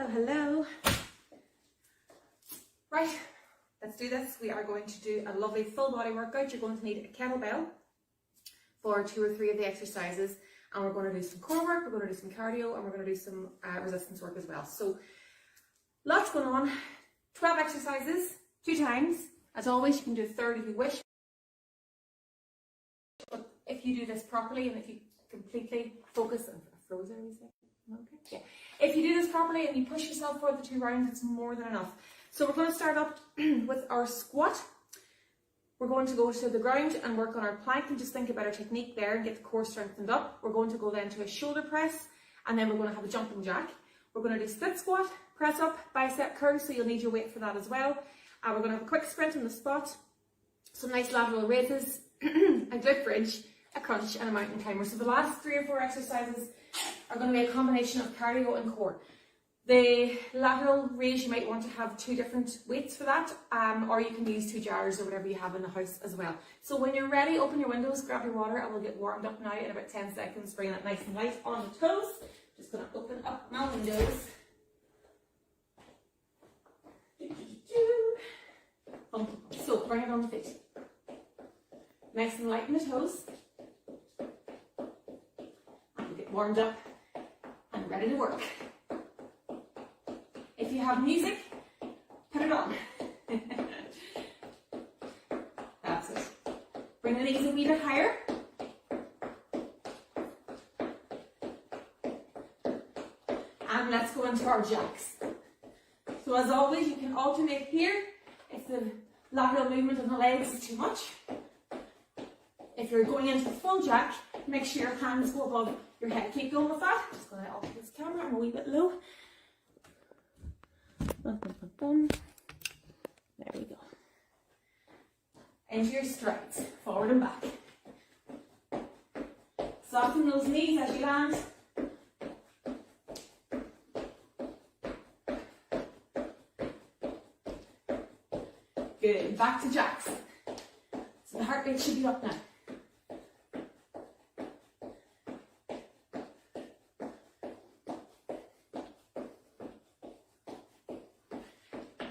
Hello. Right, let's do this. We are going to do a lovely full body workout. You're going to need a kettlebell for 2 or 3 of the exercises, and we're going to do some core work, we're going to do some cardio, and we're going to do some resistance work as well. So lots going on. 12 exercises, 2 times. As always, you can do a third if you wish. But if you do this properly and if you completely focus and frozen, okay. Yeah. If you do this properly and you push yourself for the 2 rounds, it's more than enough. So we're going to start up with our squat. We're going to go to the ground and work on our plank and just think about our technique there and get the core strengthened up. We're going to go then to a shoulder press, and then we're going to have a jumping jack. We're going to do split squat, press up, bicep curl, so you'll need your weight for that as well. And we're going to have a quick sprint on the spot, some nice lateral raises, a glute bridge, a crunch, and a mountain climber. So the last 3 or 4 exercises are going to be a combination of cardio and core. The lateral raise, you might want to have 2 different weights for that, or you can use 2 jars or whatever you have in the house as well. So when you're ready, open your windows, grab your water, and we'll get warmed up now in about 10 seconds, bringing it nice and light on the toes. Just going to open up my windows. So bring it on the feet. Nice and light in the toes. And we'll get warmed up and ready to work. If you have music, put it on. That's it. Bring the knees a wee bit higher. And let's go into our jacks. So as always, you can alternate here if the lateral movement on the legs is too much. If you're going into the full jack, make sure your hands go above your head. Keep going with that. Just going to alter this camera. I'm a wee bit low. There we go. Into your strides, forward and back. Soften those knees as you land. Good, back to jacks. So the heart rate should be up now.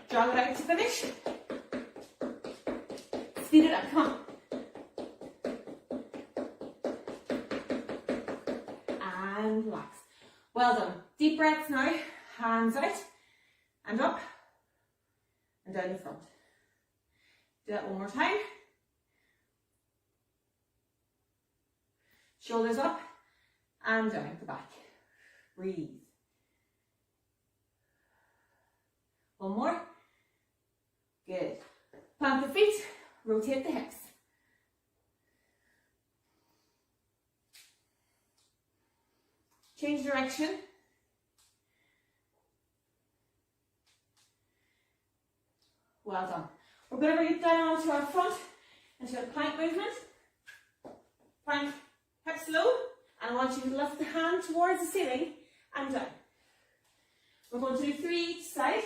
Jog it out to finish. Speed it up, come on. And relax. Well done. Deep breaths now. Hands out and up and down the front. Do that one more time. Shoulders up and down the back. Breathe. One more. Good. Plant the feet, rotate the hips. Change direction. Well done. We're going to bring it down onto our front into a plank movement. Plank, hips low, and I want you to lift the hand towards the ceiling and down. We're going to do 3 each side.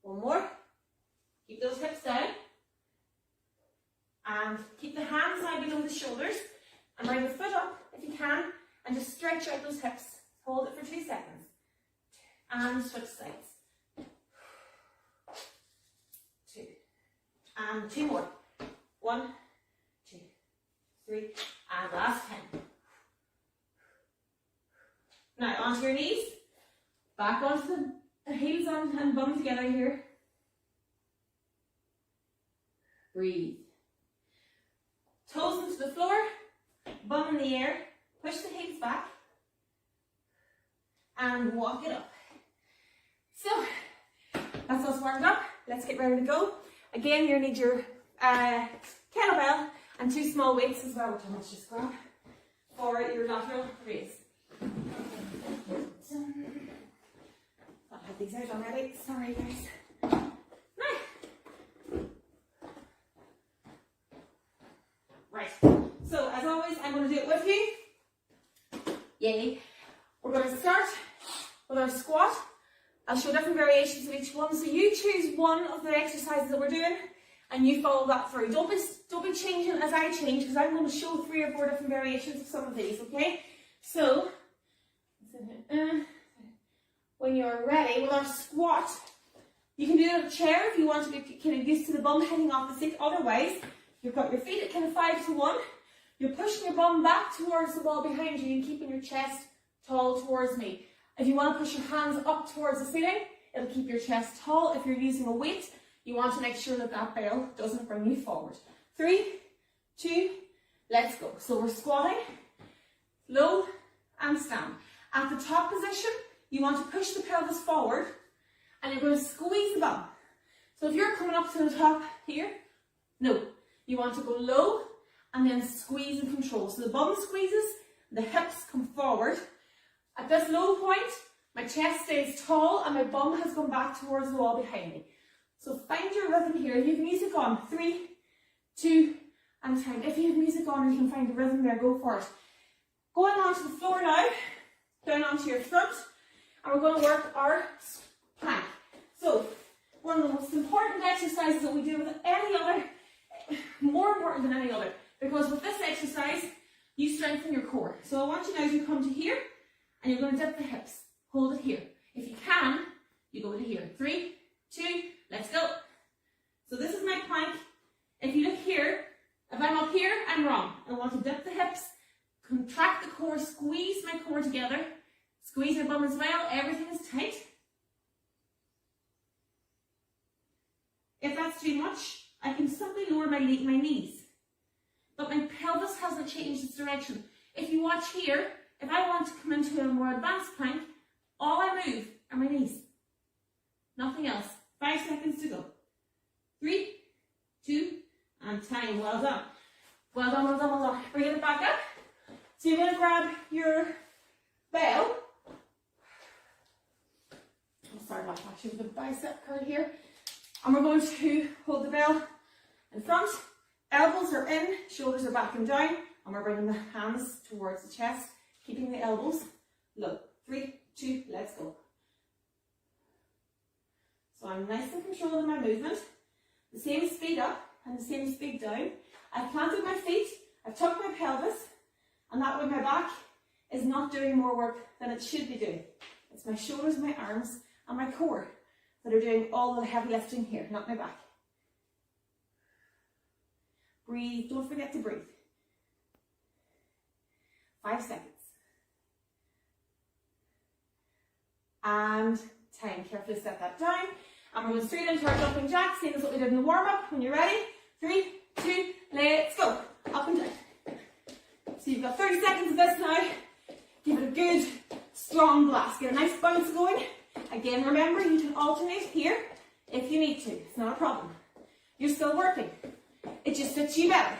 One more. Keep those hips down. And keep the hands now below the shoulders. And bring the foot up if you can. And just stretch out those hips. Hold it for 2 seconds. And switch sides. 2. And 2 more. 1, 2, 3. And last 10. Now onto your knees. Back onto the heels and bum together here. Breathe. Toes into the floor, bum in the air. Push the hips back and walk it up. So that's us warmed up. Let's get ready to go. Again, you'll need your kettlebell and 2 small weights as well, which I must just grab for your lateral raise. I had these out already. Sorry, guys. Now. Right. So, as always, I'm going to do it with you. Yay. We're going to start with our squat. I'll show different variations of each one. So you choose one of the exercises that we're doing and you follow that through. Don't be changing as I change, because I'm going to show 3 or 4 different variations of some of these, okay? So, when you're ready, with our squat, you can do it in a chair if you want to get kind of used to the bum heading off the seat. Otherwise, you've got your feet at kind of 5 to 1. You're pushing your bum back towards the wall behind you and keeping your chest tall towards me. If you want to push your hands up towards the ceiling, it'll keep your chest tall. If you're using a weight, you want to make sure that that bell doesn't bring you forward. 3, 2, let's go. So we're squatting, low and stand. At the top position, you want to push the pelvis forward and you're going to squeeze the bum. So if you're coming up to the top here, no. You want to go low and then squeeze and control. So the bum squeezes, the hips come forward. At this low point, my chest stays tall and my bum has gone back towards the wall behind me. So find your rhythm here. If you have music on, 3, 2, and time. If you have music on and you can find a rhythm there, go for it. Going onto the floor now, down onto your front, and we're going to work our plank. So, one of the most important exercises that we do with any other, more important than any other, because with this exercise, you strengthen your core. So I want you now to come to here, and you're going to dip the hips. Hold it here. If you can, you go to here. 3, 2, let's go. So this is my plank. If you look here, if I'm up here, I'm wrong. I want to dip the hips, contract the core, squeeze my core together, squeeze my bum as well. Everything is tight. If that's too much, I can simply lower my knees. But my pelvis hasn't changed its direction. If you watch here, if I want to come into a more advanced plank, all I move are my knees. Nothing else. 5 seconds to go. 3, 2, and time. Well done. Well done, well done, well done. Bring it back up. So you're going to grab your bell. I'll start off actually with the bicep curl here. And we're going to hold the bell in front. Elbows are in, shoulders are back and down. And we're bringing the hands towards the chest, keeping the elbows low. 3, 2, let's go. So I'm nice and controlled in my movement. The same speed up and the same speed down. I've planted my feet, I've tucked my pelvis, and that way my back is not doing more work than it should be doing. It's my shoulders, my arms, and my core that are doing all the heavy lifting here, not my back. Breathe, don't forget to breathe. 5 seconds. And time. Carefully set that down. And we're going straight into our jumping jack, same as what we did in the warm-up. When you're ready, 3, 2, let's go. Up and down. So you've got 30 seconds of this now. Give it a good, strong blast. Get a nice bounce going. Again, remember, you can alternate here if you need to. It's not a problem. You're still working. It just fits you better.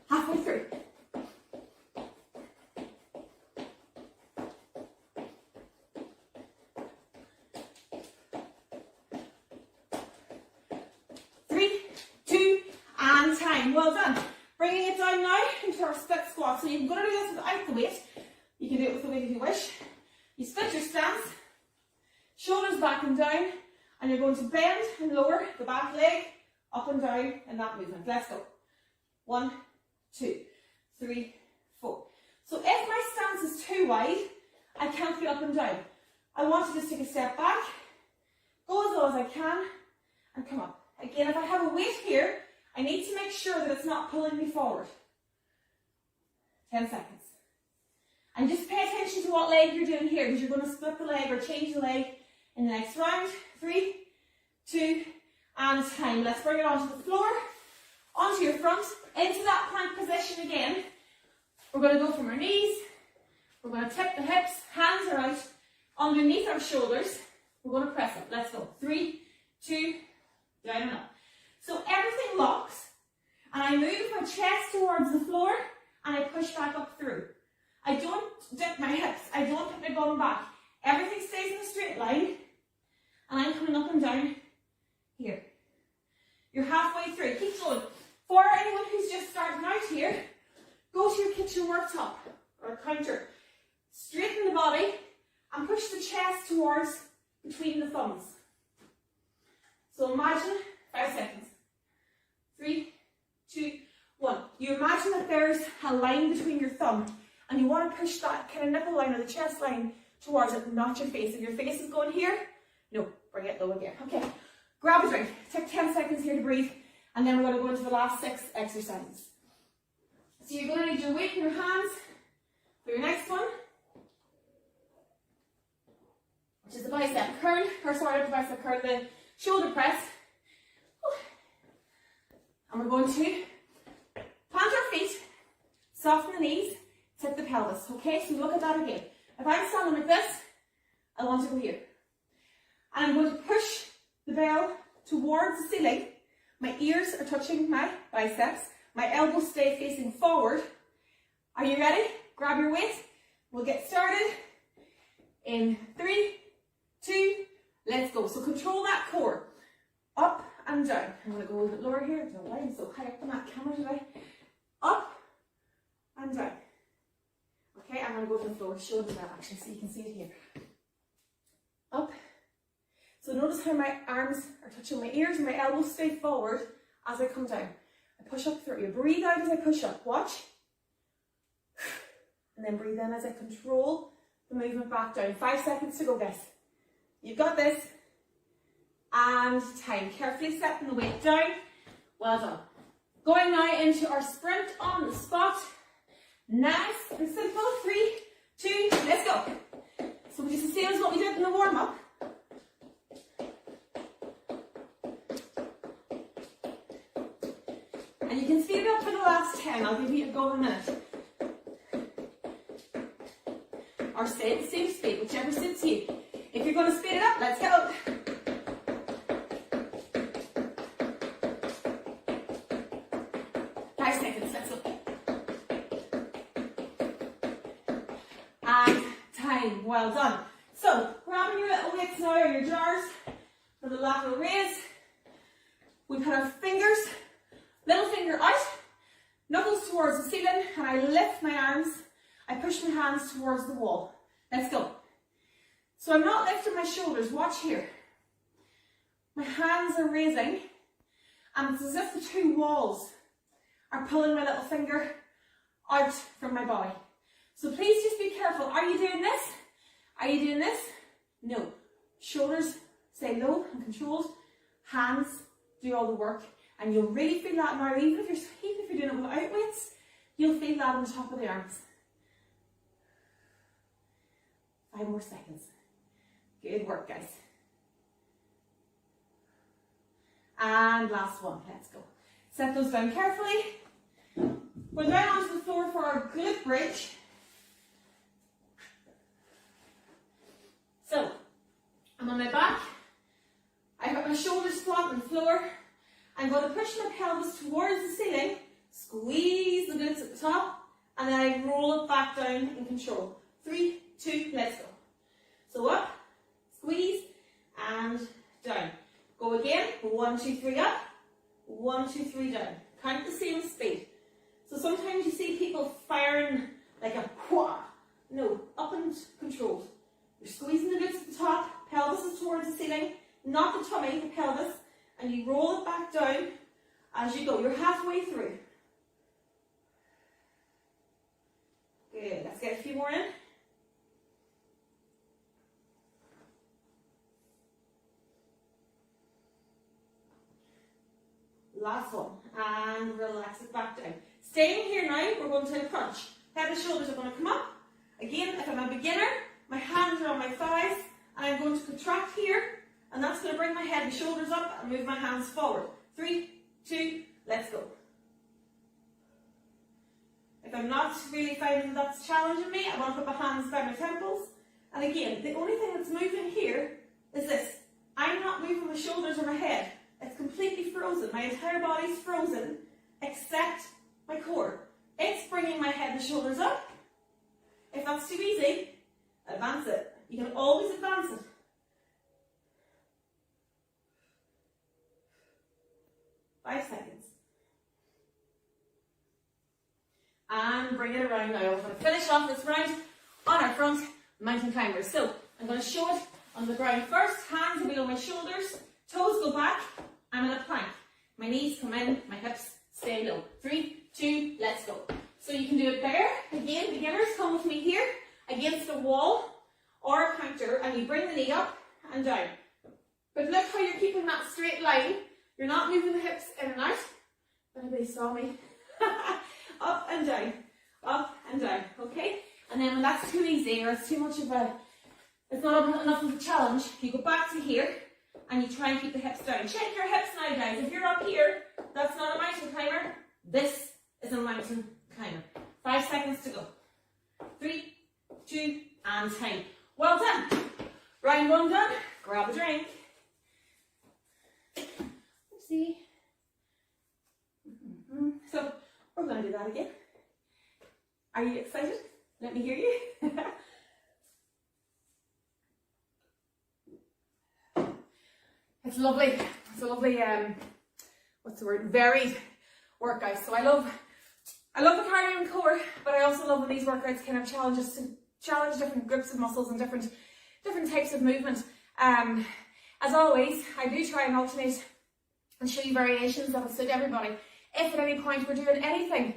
Halfway through. 3, 2, and time. Well done. Bringing it down now into our split squat. So you're going to do this without the weight. You can do it with the weight if you wish. You split your stance, shoulders back and down, and you're going to bend and lower the back leg up and down in that movement. Let's go. 1, 2, 3, 4. So if my stance is too wide, I can't get up and down. I want to just take a step back, go as low as I can, and come up. Again, if I have a weight here, I need to make sure that it's not pulling me forward. 10 seconds. And just pay attention to what leg you're doing here, because you're going to split the leg or change the leg in the next round. 3, 2, and time. Let's bring it onto the floor, onto your front, into that plank position again. We're going to go from our knees. We're going to tip the hips, hands are out, underneath our shoulders. We're going to press up. Let's go. 3, 2, down and up. So everything locks, and I move my chest towards the floor, and I push back up through. I don't dip my hips, I don't put my bum back. Everything stays in a straight line, and I'm coming up and down here. You're halfway through. Keep going. For anyone who's just starting out here, go to your kitchen worktop or counter. Straighten the body and push the chest towards between the thumbs. So imagine 5 seconds. 3, 2, 1. You imagine that there's a line between your thumb and you want to push that kind of nipple line or the chest line towards it, not your face. If your face is going here, no, bring it low again. Okay, grab a drink. Take 10 seconds here to breathe, and then we're going to go into the last 6 exercises. So you're going to need your weight in your hands for your next one, which is the bicep curl, or sorry, not the bicep curl, the shoulder press. And we're going to plant our feet, soften the knees, tip the pelvis. Okay, so look at that again. If I'm standing like this, I want to go here. And I'm going to push the bell towards the ceiling. My ears are touching my biceps. My elbows stay facing forward. Are you ready? Grab your weight. We'll get started in 3, 2, let's go. So control that core. Up and down. I'm going to go a little bit lower here. I don't know why I'm so high up on that camera today. Up and down. Okay, I'm going to go to the floor. Show them that actually so you can see it here. Up. So notice how my arms are touching my ears and my elbows stay forward as I come down. I push up through you. Breathe out as I push up. Watch. And then breathe in as I control the movement back down. 5 seconds to go, guys. You've got this. And time. Carefully stepping the weight down. Well done. Going now into our sprint on the spot. Nice and simple. 3, 2, let's go. So just the same as what we did in the warm-up. And you can speed it up for the last 10. I'll give you a go in a minute. Or stay at the same speed, whichever suits you. If you're going to speed it up, let's go. Well done. So, grabbing your little weights now, or your jars, for the lateral raise. We put our fingers, little finger out, knuckles towards the ceiling, and I lift my arms. I push my hands towards the wall. Let's go. So I'm not lifting my shoulders. Watch here. My hands are raising, and it's as if the 2 walls are pulling my little finger out from my body. So please just be careful. Are you doing this? Are you doing this? No. Shoulders stay low and controlled. Hands do all the work. And you'll really feel that now, even if you're doing it without weights, you'll feel that on the top of the arms. 5 more seconds. Good work, guys. And last one. Let's go. Set those down carefully. We're down onto the floor for our glute bridge. So, I'm on my back, I've got my shoulders flat on the floor, I'm going to push my pelvis towards the ceiling, squeeze the glutes at the top, and then I roll it back down in control. 3, 2, let's go. So up, squeeze, and down. Go again, 1, 2, 3 up, 1, 2, 3 down. Count the same speed. So sometimes you see people firing like a wha. No, up and controlled. You're squeezing the glutes at the top, pelvis is towards the ceiling, not the tummy, the pelvis, and you roll it back down as you go. You're halfway through. Good, let's get a few more in. Last one, and relax it back down. Staying here now, we're going to crunch. Head and shoulders are going to come up. Again, if I'm a beginner, my hands are on my thighs, and I'm going to contract here, and that's going to bring my head and shoulders up and move my hands forward. 3, 2, let's go. If I'm not really finding that's challenging me, I want to put my hands by my temples. And again, the only thing that's moving here is this. I'm not moving my shoulders or my head. It's completely frozen. My entire body's frozen, except my core. It's bringing my head and shoulders up. If that's too easy, advance it. You can always advance it. Five seconds. And bring it around now. We're going to finish off this round on our front mountain climbers. So I'm going to show it on the ground first. Hands are below my shoulders. Toes go back. I'm in a plank. My knees come in, my hips stay low. 3, 2, let's go. So you can do it there. Again, beginners, come with me here against a wall or a counter, and you bring the knee up and down. But look how you're keeping that straight line. You're not moving the hips in and out. If anybody saw me. Up and down, okay? And then when that's too easy or it's too much of a, it's not enough of a challenge, you go back to here and you try and keep the hips down. Check your hips now, guys. If you're up here, that's not a mountain climber. This is a mountain climber. 5 seconds to go. 3, 2, and time. Well done. Round 1 done. Grab a drink. Oopsie. So we're going to do that again. Are you excited? Let me hear you. It's lovely. It's a lovely, what's the word? Varied workout. So I love the cardio and core, but I also love when these workouts kind of challenge different groups of muscles and different types of movement. As always, I do try and alternate and show you variations that will suit everybody. If at any point we're doing anything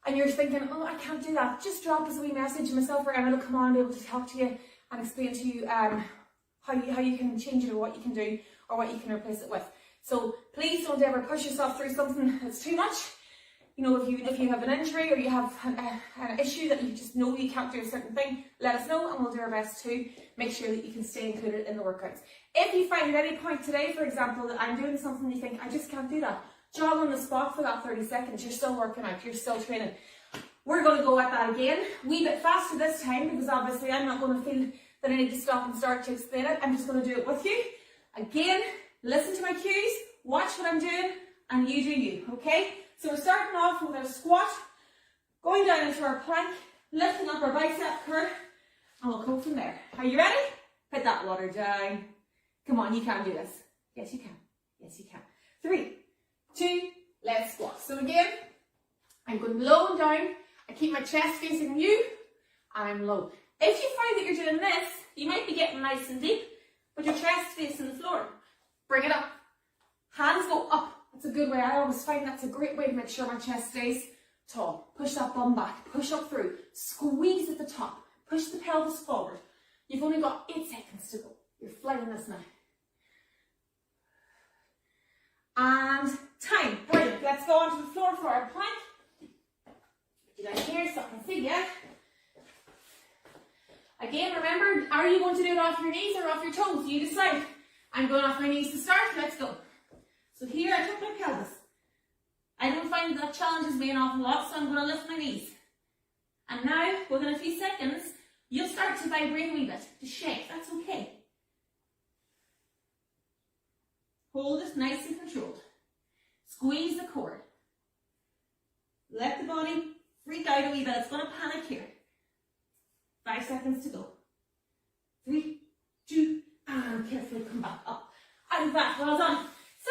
and you're thinking, oh, I can't do that, just drop us a wee message, and myself or Emma will come on and be able to talk to you and explain to you how you can change it or what you can do or what you can replace it with. So please don't ever push yourself through something that's too much. You know, if you have an injury or you have an issue that you just know you can't do a certain thing, let us know and we'll do our best to make sure that you can stay included in the workouts. If you find at any point today, for example, that I'm doing something and you think, I just can't do that, jog on the spot for that 30 seconds. You're still working out, you're still training. We're going to go at that again, a wee bit faster this time, because obviously I'm not going to feel that I need to stop and start to explain it. I'm just going to do it with you. Again, listen to my cues, watch what I'm doing, and you do you, okay? So we're starting off with our squat, going down into our plank, lifting up our bicep curl, and we'll go from there. Are you ready? Put that water down. Come on, you can do this. Yes, you can. Yes, you can. 3, 2, let's squat. So again, I'm going low and down. I keep my chest facing you, and I'm low. If you find that you're doing this, you might be getting nice and deep, but your chest facing the floor. Bring it up. Hands go up. That's a good way. I always find that's a great way to make sure my chest stays tall. Push that bum back. Push up through. Squeeze at the top. Push the pelvis forward. You've only got 8 seconds to go. You're flying this now. And time. Brilliant. Let's go onto the floor for our plank. Get down here so I can see you. Again, remember, are you going to do it off your knees or off your toes? You decide. I'm going off my knees to start. Let's go. So here I took my pelvis. I don't find that challenges me an awful lot, so I'm going to lift my knees. And now, within a few seconds, you'll start to vibrate a wee bit, to shake. That's okay. Hold it nice and controlled. Squeeze the core. Let the body freak out a wee bit. It's going to panic here. 5 seconds to go. 3, 2, and carefully come back up. Out of that. Well done. So,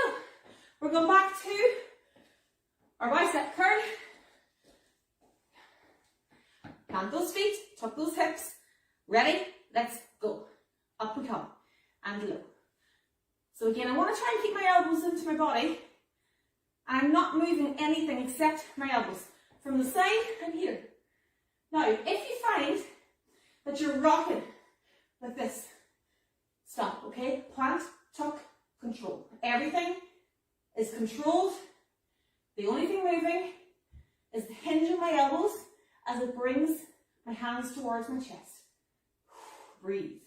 we're going back to our bicep curl. Plant those feet, tuck those hips. Ready? Let's go. Up we come. And low. So again, I want to try and keep my elbows into my body. And I'm not moving anything except my elbows. From the side and here. Now, if you find that you're rocking like this, stop, okay? Plant, tuck, control. Everything is controlled. The only thing moving is the hinge of my elbows as it brings my hands towards my chest. Breathe.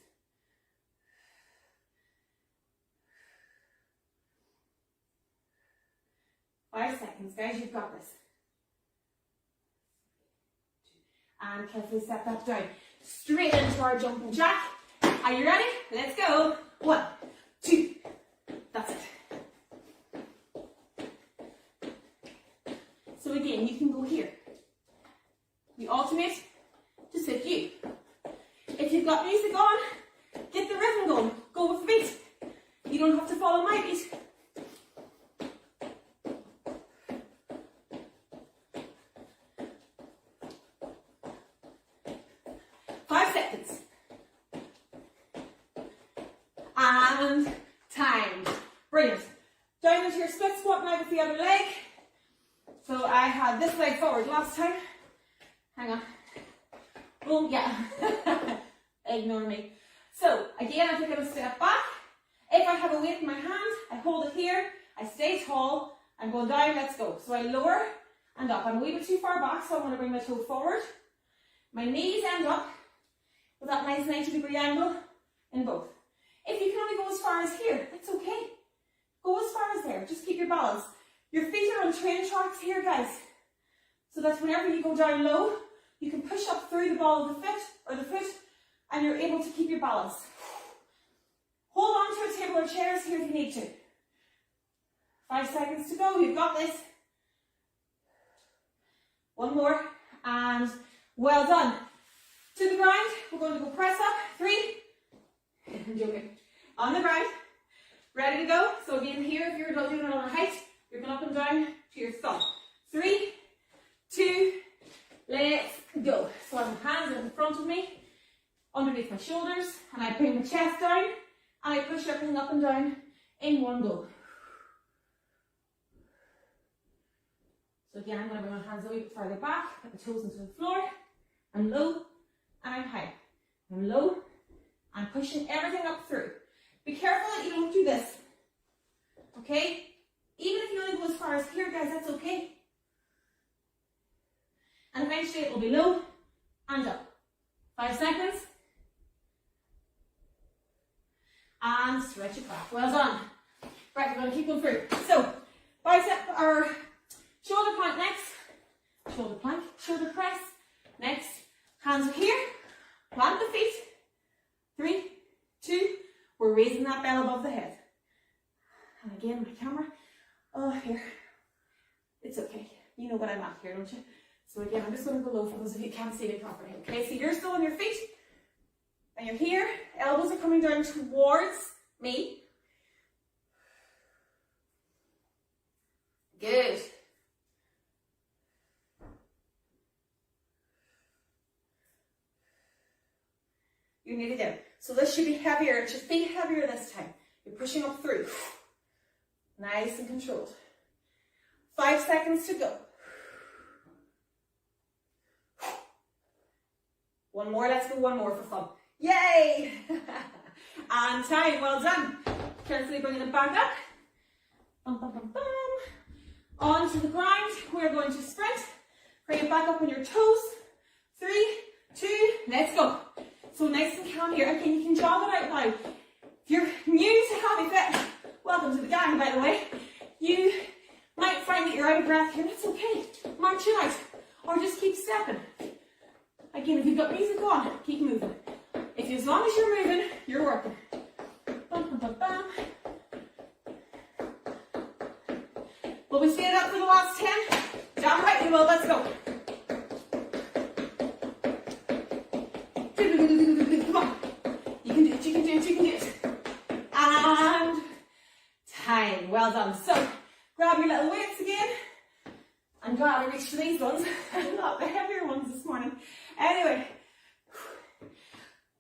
Five seconds, guys, you've got this. And carefully step that down. Straight into our jumping jack. Are you ready? Let's go. 1, 2. That's it. So again, you can go here. You alternate to suit you. If you've got music on, get the rhythm going. Go with the beat. You don't have to follow my beat. And time. Brilliant. Down down into your split squat now with the other leg. So I had this leg forward last time. Hang on. Boom, yeah. Ignore me. So again, I'm taking a step back. If I have a weight in my hand, I hold it here. I stay tall. I'm going down, let's go. So I lower and up. I'm a wee bit too far back, so I'm going to bring my toe forward. My knees end up with that nice 90-degree angle in both. If you can only go as far as here, that's okay. Go as far as there. Just keep your balance. Your feet are on train tracks here, guys. So that whenever you go down low, you can push up through the ball of the foot or the foot, and you're able to keep your balance. Hold on to a table or chairs here if you need to. 5 seconds to go. You've got this. One more, and well done. To the ground, we're going to go press up. 3. I'm joking. On the ground. Ready to go. So again here, if you're doing it on a height, you're going up and down to your thumb. 3, 2, let's go. So I have my hands in front of me, underneath my shoulders, and I bring my chest down, and I push everything up and down in one go. So again, I'm going to bring my hands a wee bit further back, put the toes into the floor. I'm low, and I'm high. I'm low, I'm pushing everything up through. Be careful that you don't do this, okay? Even if you only go as far as here, guys, that's okay. And eventually it will be low and up. 5 seconds. And stretch it back. Well done. Right, we're going to keep going through. So, bicep or shoulder plank next. Shoulder plank, shoulder press. Next, hands are here. Plant the feet. 3, 2, we're raising that bell above the head. And again, my camera. Oh, here. It's okay. You know what I'm at here, don't you? So again, I'm just going to go low for those of you who can't see me properly. Okay, so you're still on your feet. And you're here. Elbows are coming down towards me. Good. You're nearly there. So this should be heavier. It should be heavier this time. You're pushing up through. Nice and controlled. 5 seconds to go. One more, let's go one more for fun. Yay! And time, well done. Carefully bringing it back up. Bum, bum, bum, bum. Onto the ground, we're going to sprint. Bring it back up on your toes. 3, 2, let's go. So nice and calm here. Again, you can jog it out now. If you're new to Happy Fit, welcome to the gang, by the way. You might find that you're out of breath here. That's okay. March it out. Or just keep stepping. Again, if you've got music on, keep moving. As long as you're moving, you're working. Bum, bum, bum, bum. Will we stand up for the last 10? Damn right we will. Let's go. Come on. You can do it, you can do it, you can do it. And time. Well done. So, grab your little weights again. I'm glad I reached for these ones, not the heavier ones this morning. Anyway,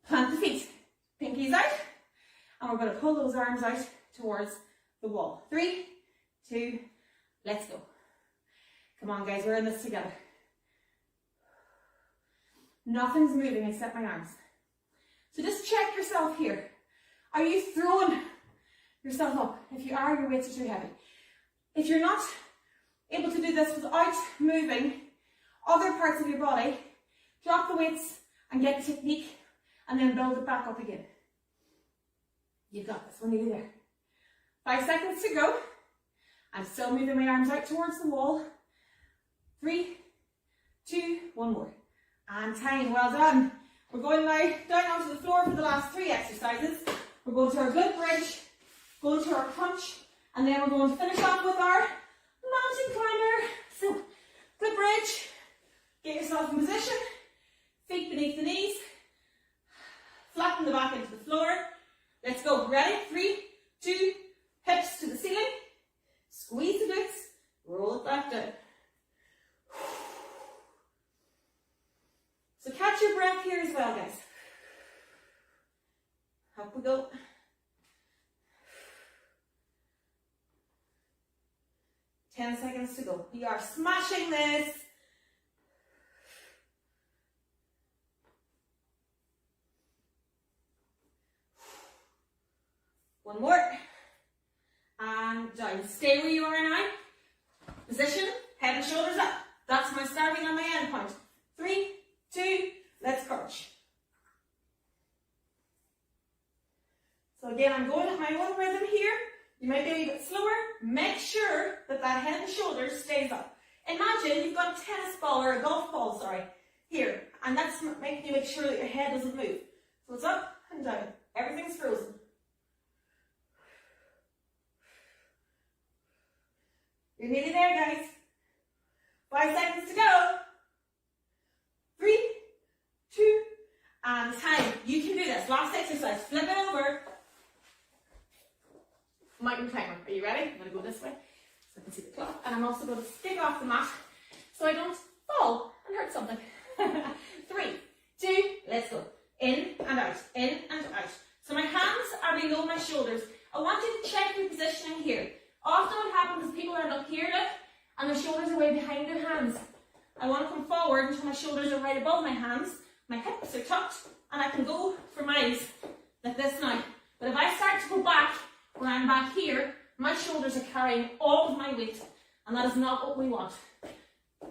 plant the feet, pinkies out, and we're going to pull those arms out towards the wall. 3, 2, let's go. Come on, guys, we're in this together. Nothing's moving except my arms. So just check yourself here. Are you throwing yourself up? If you are, your weights are too heavy. If you're not able to do this without moving other parts of your body, drop the weights and get the technique and then build it back up again. You've got this, we're nearly there. 5 seconds to go. I'm still moving my arms out towards the wall. 3, 2, one more. And time, well done. We're going now down onto the floor for the last 3 exercises. We're going to our good bridge, going to our crunch, and then we're going to finish off with our mountain climber. So, good bridge. Get yourself in position. Feet beneath the knees. Flatten the back into the floor. Let's go. Ready? 3, 2, hips to the ceiling. Squeeze the glutes. Roll it back down. So catch your breath here as well, guys. Up we go. 10 seconds to go. You are smashing this. One more. And down. Stay where you are now. Position, head and shoulders up. That's my starting and my end point. 3, 2, let's crunch. So again, I'm going at my own rhythm here. You might be a little bit slower. Make sure that that head and shoulders stays up. Imagine you've got a tennis ball or a golf ball, here. And that's making you make sure that your head doesn't move. So it's up and down. Everything's frozen. You're nearly there, guys. 5 seconds to go. 3, 2, and time. You can do this. Last exercise. Flip it over. Mountain climber. Are you ready? I'm going to go this way so I can see the clock. And I'm also going to stick off the mat so I don't fall and hurt something. 3, 2, let's go. In and out. In and out. So my hands are below my shoulders. I want you to check your positioning here. Often what happens is people end up here, look, and their shoulders are way behind their hands. I want to come forward until my shoulders are right above my hands. My hips are tucked, and I can go for miles like this now. But if I start to go back, when I'm back here, my shoulders are carrying all of my weight, and that is not what we want.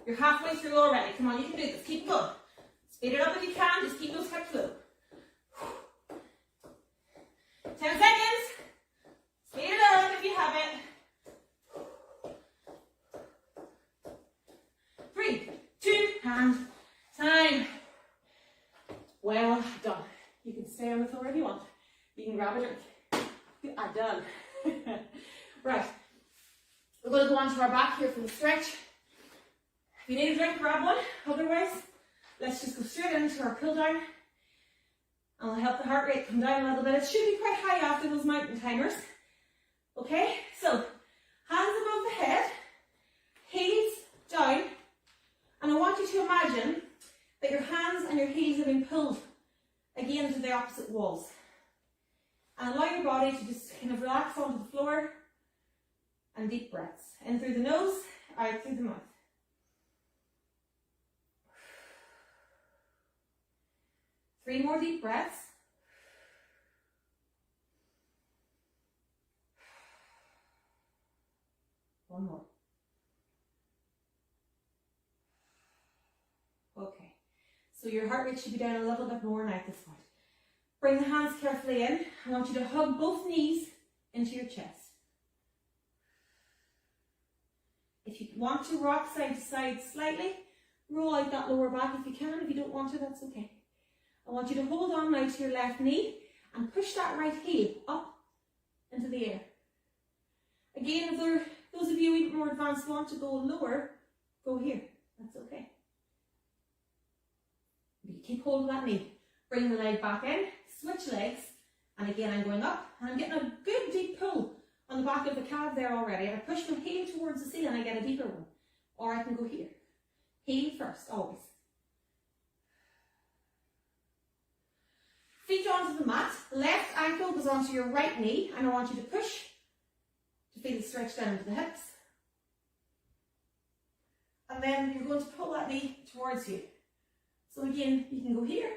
You're halfway through already. Come on, you can do this. Keep going. Speed it up if you can. Just keep those hips low. 10 seconds. Speed it up if you have it. 3, 2, and time. Well done. You can stay on the floor if you want. You can grab a drink. You are done. Right. We're going to go onto our back here for the stretch. If you need a drink, grab one. Otherwise, let's just go straight into our cool down. And we'll help the heart rate come down a little bit. It should be quite high after those mountain timers. Okay, so hands above the head, heels down. And I want you to imagine that your hands and your heels have been pulled again to the opposite walls. And allow your body to just kind of relax onto the floor. And deep breaths. In through the nose, out through the mouth. Three more deep breaths. One more. Okay. So your heart rate should be down a little bit more now at this point. Bring the hands carefully in. I want you to hug both knees into your chest. If you want to rock side to side slightly, roll out that lower back if you can. If you don't want to, that's okay. I want you to hold on now to your left knee and push that right heel up into the air. Again, if those of you even more advanced want to go lower, go here. That's okay. You keep hold of that knee. Bring the leg back in, switch legs, and again I'm going up, and I'm getting a good deep pull on the back of the calf there already. If I push my heel towards the ceiling, I get a deeper one. Or I can go here. Heel first, always. Feet onto the mat. Left ankle goes onto your right knee, and I want you to push to feel the stretch down into the hips. And then you're going to pull that knee towards you. So again, you can go here,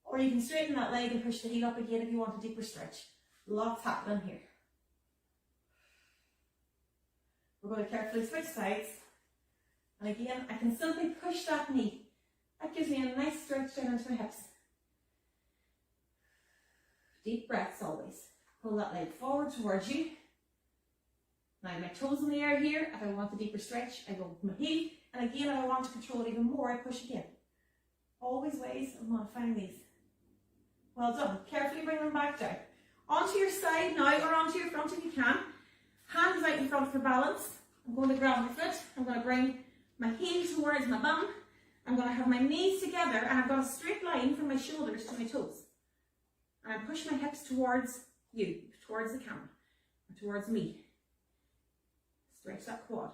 or you can straighten that leg and push the heel up again if you want a deeper stretch. Lots happening here. We're going to carefully switch sides. And again, I can simply push that knee. That gives me a nice stretch down into my hips. Deep breaths always. Pull that leg forward towards you. Now my toes in the air here. If I want a deeper stretch, I go with my heel. And again, if I want to control it even more, I push again. Always ways of modifying these. Well done. Carefully bring them back down. Onto your side now, or onto your front if you can. Hands out in front for balance. I'm going to grab my foot. I'm going to bring my heel towards my bum. I'm going to have my knees together, and I've got a straight line from my shoulders to my toes. And I push my hips towards you, towards the camera, or towards me. Stretch that quad.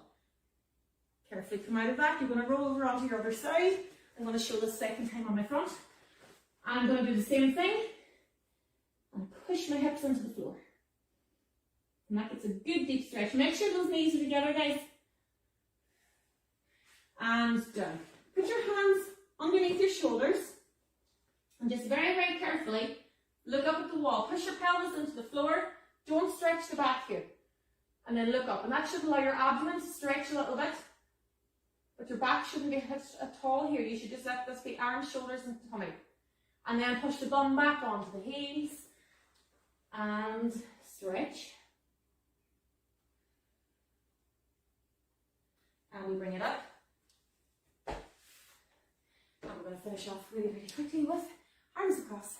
Carefully come out of that. You're going to roll over onto your other side. I'm going to show this second time on my front. And I'm going to do the same thing. And push my hips into the floor. And that gets a good deep stretch. Make sure those knees are together, guys. And down. Put your hands underneath your shoulders. And just very, very carefully look up at the wall. Push your pelvis into the floor. Don't stretch the back here. And then look up. And that should allow your abdomen to stretch a little bit. But your back shouldn't be hit at all here. You should just let this be arms, shoulders, and tummy. And then push the bum back onto the heels. And stretch. And we bring it up. And we're going to finish off really, really quickly with arms across.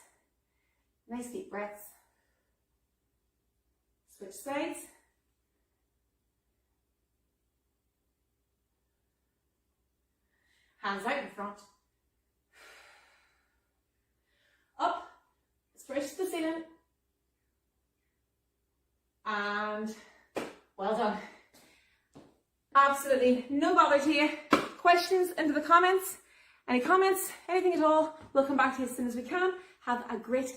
Nice deep breaths. Switch sides. Hands out in front. Up. Stretch to the ceiling. And well done. Absolutely no bother to you. Questions into the comments. Any comments, anything at all, we'll come back to you as soon as we can. Have a great day.